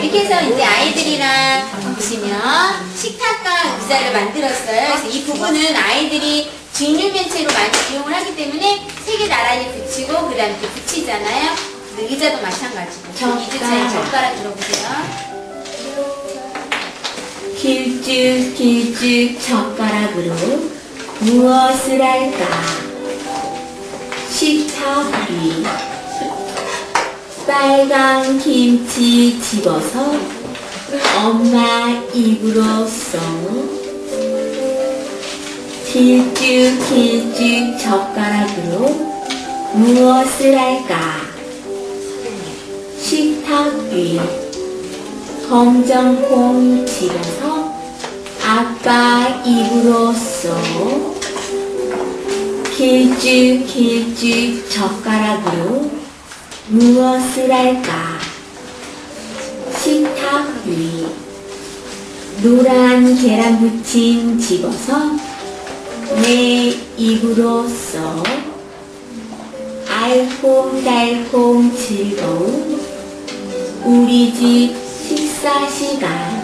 이렇게 해서 이제 아이들이랑 보시면 식탁과 의자를 만들었어요. 그래서 이 부분은 아이들이 직육면체로 많이 이용을 하기 때문에 세 개 나란히 붙이고 그 다음에 이렇게 붙이잖아요. 의자도 마찬가지고. 이즈차의 젓가락 들어보세요. 길쭉길쭉 젓가락으로 무엇을 할까? 식탁 위 빨간 김치 집어서 엄마 입으로 쏙. 길쭉길쭉 젓가락으로 무엇을 할까? 식탁 위 검정콩 집어서 아빠 입으로 쏙. 길쭉길쭉 젓가락으로 무엇을 할까? 식탁 위 노란 계란부침 집어서 내 입으로 쏙. 알콩달콩 즐거운 우리 집 식사 시간.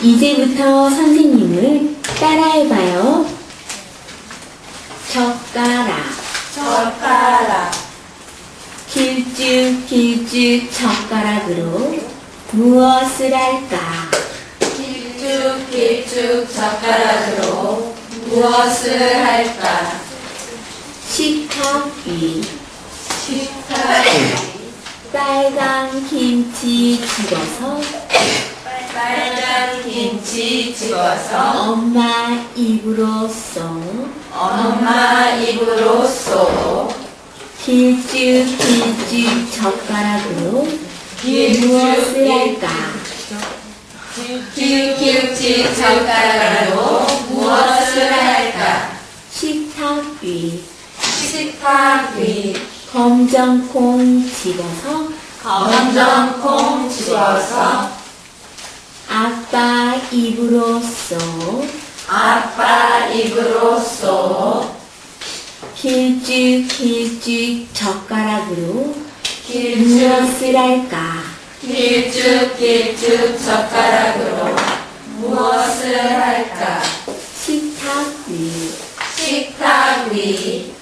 이제부터 선생님을 따라해봐요. 젓가락 젓가락 길쭉길쭉 젓가락으로 무엇을 할까? 길쭉길쭉 젓가락으로 무엇을 할까? 식탁 위 식탁 빨간 김치 집어서 빨간 김치 집어서 엄마 입으로 쏙. 엄마 입으로 쏙. 길쭉길쭉 젓가락으로 무엇을 할까? 길쭉길쭉 젓가락으로 무엇을 할까? 식탁 위 식탁 위 검정콩 집어서 검정콩 집어서 아빠 입으로 쏙. 아빠 입으로 쏙. 길쭉길쭉 젓가락으로 무엇을 할까? 길쭉길쭉 젓가락으로 무엇을 할까? 식탁 위 식탁 위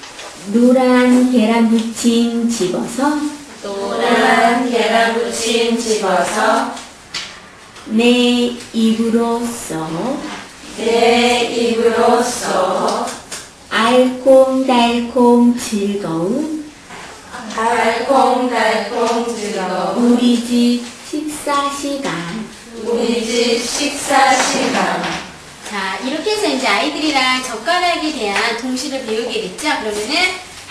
노란 계란부침 집어서 노란 계란부침 집어서 내 입으로 쏙. 내 입으로 쏙. 알콩달콩 즐거운 달콩달콩 즐거운 우리 집 식사 시간. 우리 집 식사 시간. 자, 이렇게 해서 이제 아이들이랑 젓가락에 대한 동시를 배우게 됐죠? 그러면은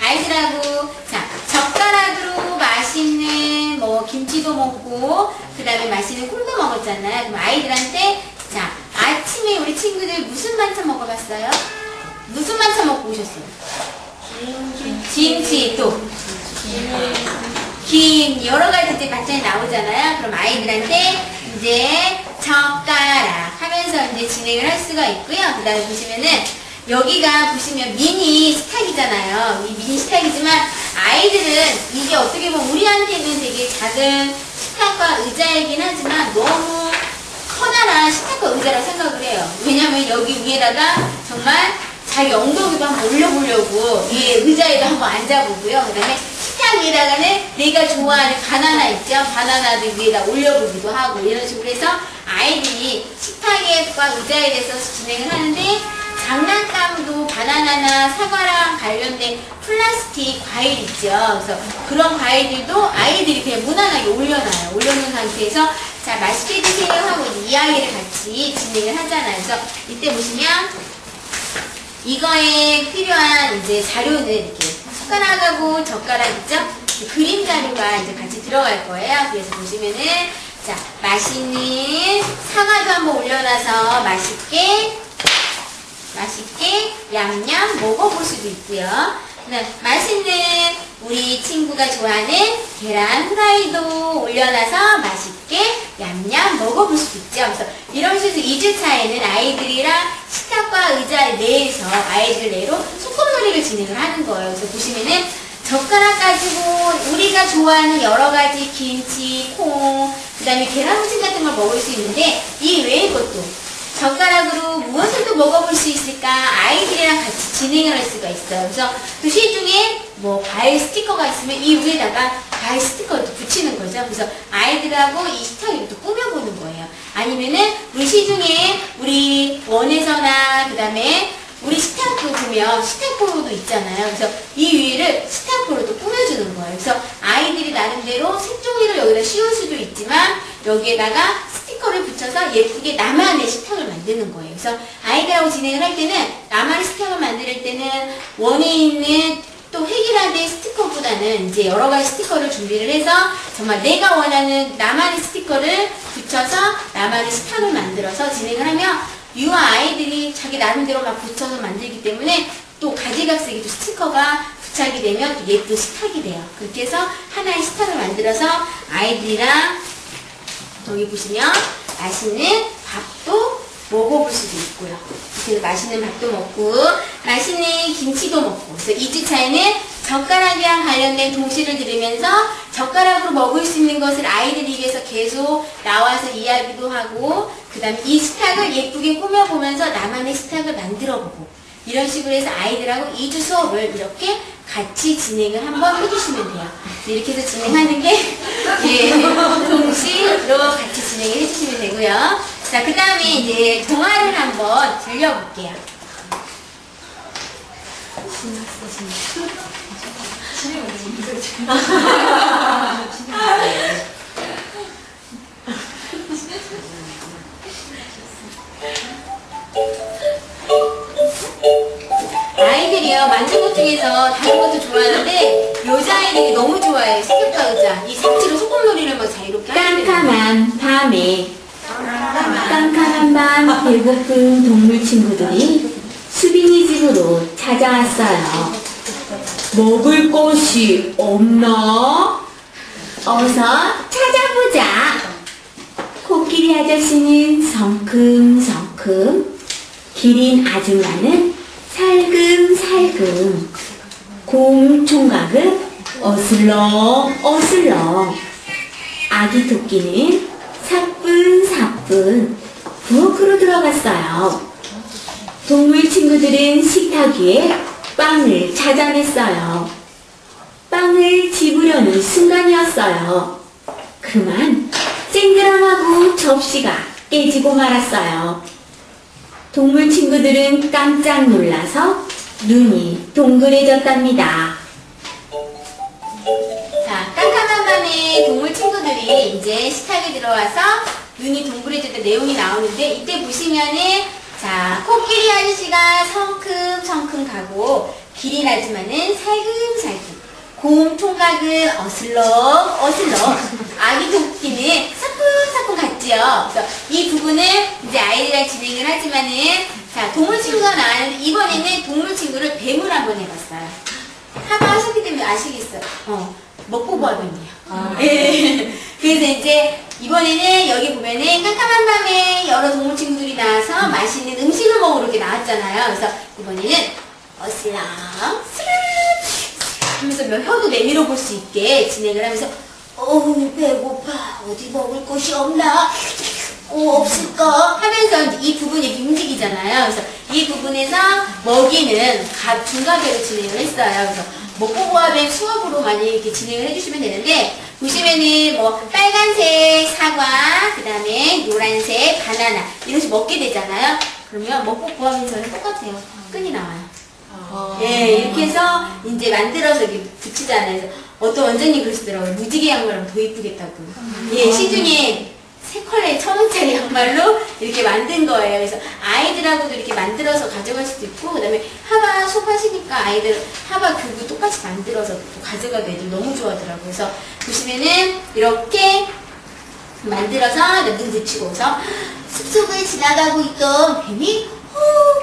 아이들하고, 자, 젓가락으로 맛있는 뭐 김치도 먹고, 그 다음에 맛있는 콩도 먹었잖아요. 그럼 아이들한테, 자, 아침에 우리 친구들 무슨 반찬 먹어봤어요? 무슨 반찬 먹고 오셨어요? 김치, 또 김, 여러 가지 이제 반찬이 나오잖아요. 그럼 아이들한테 이제 젓가락 하면서 이제 진행을 할 수가 있고요. 그 다음에 보시면은 여기가 보시면 미니 식탁이잖아요. 이 미니 식탁이지만 아이들은 이게 어떻게 보면 우리한테는 되게 작은 식탁과 의자이긴 하지만 너무 커다란 식탁과 의자라고 생각을 해요. 왜냐면 여기 위에다가 정말 자기 엉덩이도 한번 올려보려고 위에 의자에도 한번 앉아보고요. 그 다음에 식탁 위에다가는 내가 좋아하는 바나나 있죠? 바나나도 위에다 올려보기도 하고 이런 식으로 해서 아이들이 식탁과 의자에 대해서 진행을 하는데 장난감도 바나나나 사과랑 관련된 플라스틱 과일 있죠. 그래서 그런 과일들도 아이들이 그냥 무난하게 올려놔요. 올려놓은 상태에서 자, 맛있게 드세요 하고 이야기를 같이 진행을 하잖아요. 그래서 이때 보시면 이거에 필요한 이제 자료는 이렇게 숟가락하고 젓가락 있죠? 그림 자료가 이제 같이 들어갈 거예요. 그래서 보시면은 자, 맛있는 사과도 한번 올려놔서 맛있게 맛있게 얌얌 먹어볼 수도 있고요. 맛있는 우리 친구가 좋아하는 계란 후라이도 올려놔서 맛있게 얌얌 먹어볼 수도 있죠. 그래서 이런 식으로 2주차에는 아이들이랑 식탁과 의자 내에서 아이들 내로 소꿉놀이를 진행을 하는 거예요. 그래서 보시면은 젓가락 가지고 우리가 좋아하는 여러 가지 김치, 콩, 그 다음에 계란무침 같은 걸 먹을 수 있는데 이 외의 것도 젓가락으로 무엇을 또 먹어볼 수 있을까? 아이들이랑 같이 진행을 할 수가 있어요. 그래서 그 시중에 뭐 과일 스티커가 있으면 이 위에다가 과일 스티커를 또 붙이는 거죠. 그래서 아이들하고 이 식탁을 또 꾸며보는 거예요. 아니면은 우리 시중에 우리 원에서나 그 다음에 우리 스탬프 보면 스탬프도 있잖아요. 그래서 이 위를 스탬프로 또 꾸며주는 거예요. 그래서 아이들이 나름대로 색종이를 여기다 씌울 수도 있지만 여기에다가 스티커를 붙여서 예쁘게 나만의 식탁을 만드는 거예요. 그래서 아이들하고 진행을 할 때는 나만의 식탁을 만들 때는 원에 있는 또 획일화된 스티커보다는 이제 여러 가지 스티커를 준비를 해서 정말 내가 원하는 나만의 스티커를 붙여서 나만의 식탁을 만들어서 진행을 하면 유아 아이들이 자기 나름대로 막 붙여서 만들기 때문에 또 가지각색이 또 스티커가 부착이 되면 또 예쁜 식탁이 돼요. 그렇게 해서 하나의 식탁을 만들어서 아이들이랑 여기 보시면 맛있는 밥도 먹어볼 수도 있고요. 그래서 맛있는 밥도 먹고 맛있는 김치도 먹고. 그래서 2주차에는 젓가락이랑 관련된 동시를 들으면서 젓가락으로 먹을 수 있는 것을 아이들 입에서 계속 나와서 이야기도 하고 그 다음에 이 식탁을 예쁘게 꾸며보면서 나만의 식탁을 만들어보고 이런 식으로 해서 아이들하고 2주 수업을 이렇게 같이 진행을 한번 해주시면 돼요. 이렇게 해서 진행하는 게 예, 동시로 같이 진행을 해주시면 되고요. 자, 그 다음에 이제 동화를 한번 들려볼게요. 아이들이요, 만든 것 중에서 다른 것도 좋아하는데 여자아이들이 너무 좋아해요. 스티커 의자. 이 색지로 소꿉놀이를 막 자유롭게 하는데 깜깜한 밤에 깜깜한 밤 배고픈 동물 친구들이 수빈이 집으로 찾아왔어요. 먹을 것이 없나? 어서 찾아보자. 코끼리 아저씨는 성큼성큼, 기린 아줌마는 살금살금, 곰 총각은 어슬렁어슬렁, 아기 토끼는 사뿐사뿐 부엌으로 들어갔어요. 동물 친구들은 식탁 위에 빵을 찾아냈어요. 빵을 집으려는 순간이었어요. 그만 쨍그랑하고 접시가 깨지고 말았어요. 동물 친구들은 깜짝 놀라서 눈이 동그래졌답니다. 자, 깜깜한 밤에 동물 친구들이 이제 식탁에 들어와서 눈이 동그래졌다 내용이 나오는데 이때 보시면은 자, 코끼리 아저씨가 성큼성큼 가고 기린 아줌마는 살금살금, 곰 총각은 어슬렁어슬렁, 아기 토끼는 사뿐사뿐 갔지요. 그래서 이 부분을 이제 아이들이랑 진행을 하지만은 자, 동물 친구가 나왔는데 이번에는 동물 친구를 뱀을 한번 해봤어요. 하도 하셨기 때문에 아시겠어요. 먹보보하던데요. 예. 그래서 이제 이번에는 여기 보면은 깜깜한 밤에 여러 동물 친구들이 나와서 맛있는 음식을 먹으러 이렇게 나왔잖아요. 그래서 이번에는 어슬렁 스르륵 하면서 혀도 내밀어 볼 수 있게 진행을 하면서 어우 배고파 어디 먹을 곳이 없나 없을까 하면서 이 부분이 이렇게 움직이잖아요. 그래서 이 부분에서 먹이는 중간배로 진행을 했어요. 그래서 먹보보하면 수업으로 많이 이렇게 진행을 해주시면 되는데 보시면은 뭐 빨간색 사과, 그 다음에 노란색 바나나 이런 식으로 먹게 되잖아요. 그러면 먹보보하면서는 똑같아요. 끈이 나와요. 예, 이렇게 해서 이제 만들어서 이렇게 붙이잖아요. 그래서 어떤 원장님 그러시더라고요. 무지개 양말하면 더 이쁘겠다고. 예, 시중에 3컬러에 1,000원짜리 양말로 이렇게 만든 거예요. 그래서 아이들하고도 이렇게 만들어서 가져갈 수도 있고, 그 다음에 하바 수업 하시니까 아이들 하바 교구 똑같이 만들어서 또 가져가도 애들 너무 좋아하더라고요. 그래서 보시면은 이렇게 만들어서 눈 붙이고서 숲속을 지나가고 있던 뱀이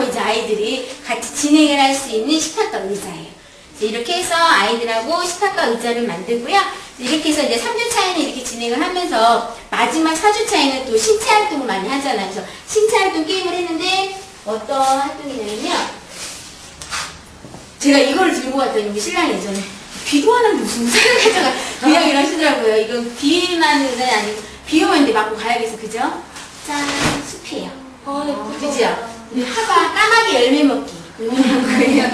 해서 이제 아이들이 같이 진행을 할 수 있는 식탁과 의자예요. 이렇게 해서 아이들하고 식탁과 의자를 만들고요. 이렇게 해서 이제 3주차에는 이렇게 진행을 하면서 마지막 4주차에는 또 신체 활동을 많이 하잖아요. 그래서 신체 활동 게임을 했는데 어떤 활동이냐면요. 제가 이거를 들고 왔더니 우리 신랑이 예전에 비도 안 왔는데 무슨 의자를 가져가 그냥 이러시더라고요. 이건 비만 의자는 아니고 비 오면 이제 맞고 가야겠어. 그죠? 짠! 숲이에요. 그죠? 하바 까마귀 열매 먹기. 이런 거예요.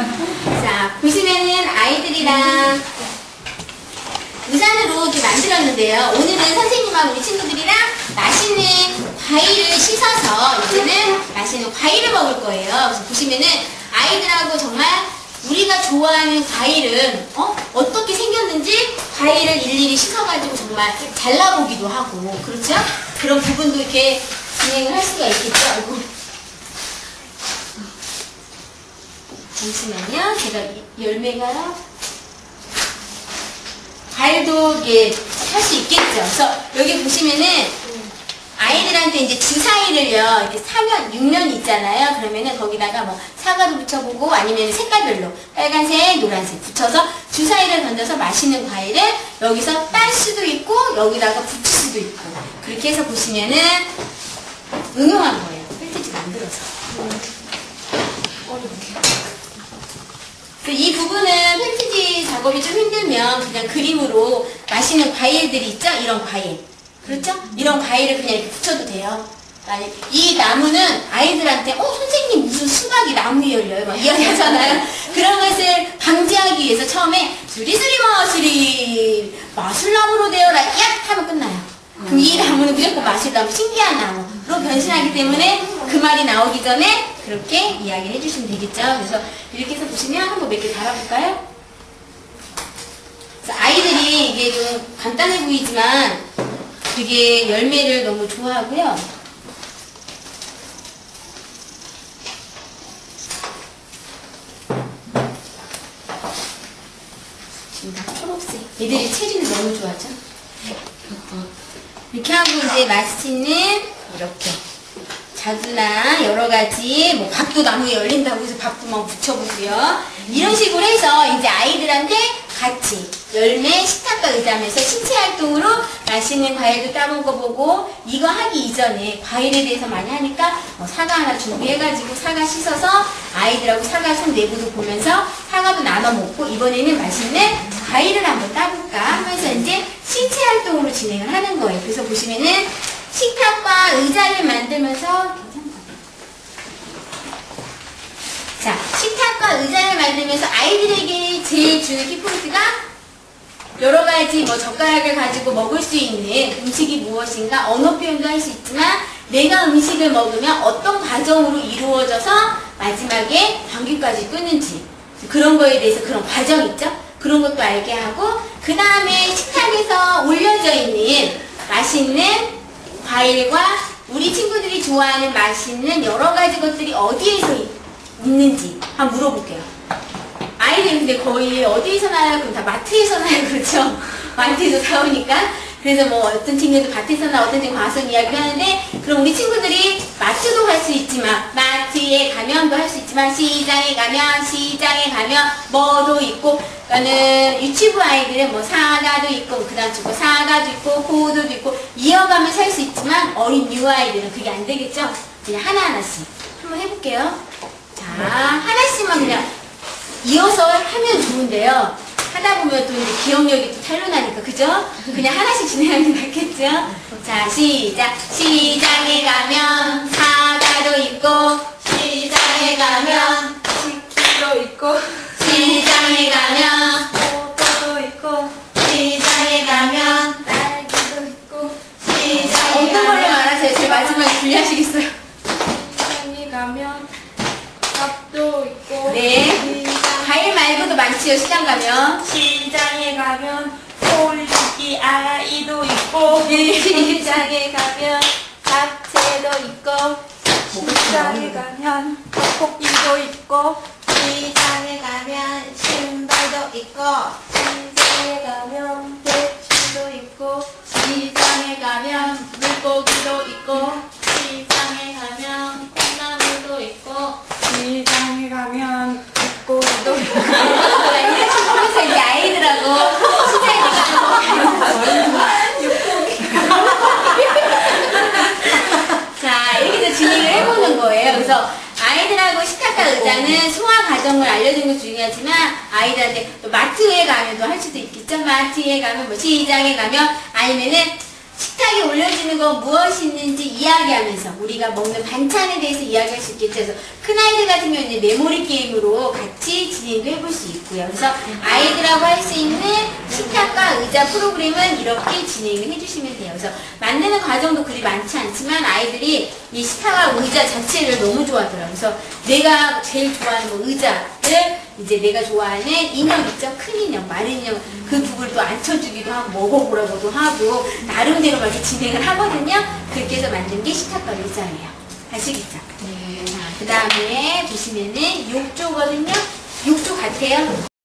자, 보시면은 아이들이랑 우산으로 이렇게 만들었는데요. 오늘은 선생님하고 우리 친구들이랑 맛있는 과일을 씻어서 이제는 맛있는 과일을 먹을 거예요. 그래서 보시면은 아이들하고 정말 우리가 좋아하는 과일은 어떻게 생겼는지 과일을 일일이 씻어가지고 정말 잘라보기도 하고 그렇죠? 그런 부분도 이렇게 진행을 할 수가 있겠죠. 아이고. 잠시만요. 제가 열매가요. 과일도 이게 할 수 있겠죠. 그래서 여기 보시면은 아이들한테 이제 주사위를요, 이렇게 4면, 6면 있잖아요. 그러면은 거기다가 뭐 사과도 붙여보고 아니면 색깔별로 빨간색, 노란색 붙여서 주사위를 던져서 맛있는 과일을 여기서 딸 수도 있고 여기다가 붙일 수도 있고 그렇게 해서 보시면은 응용한 거예요. 필티지 만들어서. 이 부분은 펜티지 작업이 좀 힘들면 그냥 그림으로 맛있는 과일들이 있죠? 이런 과일. 그렇죠? 이런 과일을 그냥 이렇게 붙여도 돼요. 이 나무는 아이들한테 선생님 무슨 수박이 나무에 열려요? 막 이야기하잖아요. 그런 것을 방지하기 위해서 처음에 수리수리 마수리 마술나무로 되어라 약 하면 끝나요. 그럼 이 나무는 무조건 마술나무 신기한 나무로 변신하기 때문에 그 말이 나오기 전에 그렇게 이야기를 해주시면 되겠죠. 그래서 이렇게 해서 보시면 한번 몇 개 달아볼까요? 그래서 아이들이 이게 좀 간단해 보이지만 되게 열매를 너무 좋아하고요. 지금 다 초록색. 얘들이 체리를 너무 좋아하죠? 이렇게 하고 이제 맛있는 이렇게 자두나 여러 가지 뭐 밥도 나무에 열린다고 해서 밥도 막 붙여보고요. 이런 식으로 해서 이제 아이들한테 같이 열매 식탁과 의자면서 신체 활동으로 맛있는 과일도 따먹어보고 이거 하기 이전에 과일에 대해서 많이 하니까 사과 하나 준비해가지고 사과 씻어서 아이들하고 사과 손 내부도 보면서 사과도 나눠 먹고 이번에는 맛있는 과일을 한번 따볼까 하면서 이제 신체 활동으로 진행을 하는 거예요. 그래서 보시면은 식탁과 의자를 만들면서 자, 식탁과 의자를 만들면서 아이들에게 제일 주는 키포인트가 여러 가지 뭐 젓가락을 가지고 먹을 수 있는 음식이 무엇인가 언어 표현도 할 수 있지만 내가 음식을 먹으면 어떤 과정으로 이루어져서 마지막에 방귀까지 끄는지 그런 거에 대해서 그런 과정 있죠? 그런 것도 알게 하고 그 다음에 식탁에서 올려져 있는 맛있는 과일과 우리 친구들이 좋아하는 맛있는 여러 가지 것들이 어디에서 있는지 한번 물어볼게요. 아이들은 근데 거의 어디에서 나요? 그럼 다 마트에서 나요. 그렇죠? 마트에서 사오니까. 그래서 뭐 어떤 친구들 밭에서 나 어떤 친구 과수 이야기를 하는데 그럼 우리 친구들이 마트도 갈 수 있지만 마트에 가면도 할 수 있지만 시장에 가면 뭐도 있고 그러니까는 유치부 아이들은 뭐 사과도 있고 그 다음 주고 사과도 있고 포도도 있고 이어가면서 할 수 있지만 어린 유아이들은 그게 안 되겠죠? 그냥 하나하나씩 한번 해볼게요. 자, 하나씩만 그냥 이어서 하면 좋은데요. 하다 보면 또 이제 기억력이 또 탄로나니까, 그죠? 그냥 하나씩 진행하는 게 낫겠죠? 자, 시작. 시장에 가면 사과도 있고, 시장에 가면 치킨도 있고 시장에 가면 포도도 있고 시장에 가면 딸기도 있고 시장에 어떤 걸로 말하세요? 제 마지막에 분리하시겠어요? 시장에 가면 밥도 있고 네. 과일 말고도 많지요, 시장 가면. 시장에 가면 꼴리기 아이도 있고 시장에 가면 잡채도 있고 시장에 가면 떡볶이도 있고 시장에 가면 신발도 있고 시장에 가면 배추도 있고 시장에 가면 물고기도 있고 시장에 가면 콩나물도 있고 아이들한테 또 마트에 가면 또 할 수도 있겠죠. 마트에 가면 뭐 시장에 가면 아니면은 식탁에 올려지는 건 무엇이 있는지 이야기하면서 우리가 먹는 반찬에 대해서 이야기할 수 있겠죠. 그래서 큰아이들 같은 경우는 이제 메모리 게임으로 같이 진행도 해볼 수 있고요. 그래서 아이들하고 할 수 있는 식탁과 의자 프로그램은 이렇게 진행을 해주시면 돼요. 그래서 만드는 과정도 그리 많지 않지만 아이들이 이 식탁과 의자 자체를 너무 좋아하더라고요. 그래서 내가 제일 좋아하는 뭐 의자를 이제 내가 좋아하는 인형 있죠? 큰 인형, 마른 인형 그 부분을 또 앉혀주기도 하고 먹어보라고도 하고 나름대로 막 이렇게 진행을 하거든요. 그렇게 해서 만든 게 식탁과 의자예요. 아시겠죠? 자, 그 다음에 보시면은 욕조거든요. 욕조 같아요.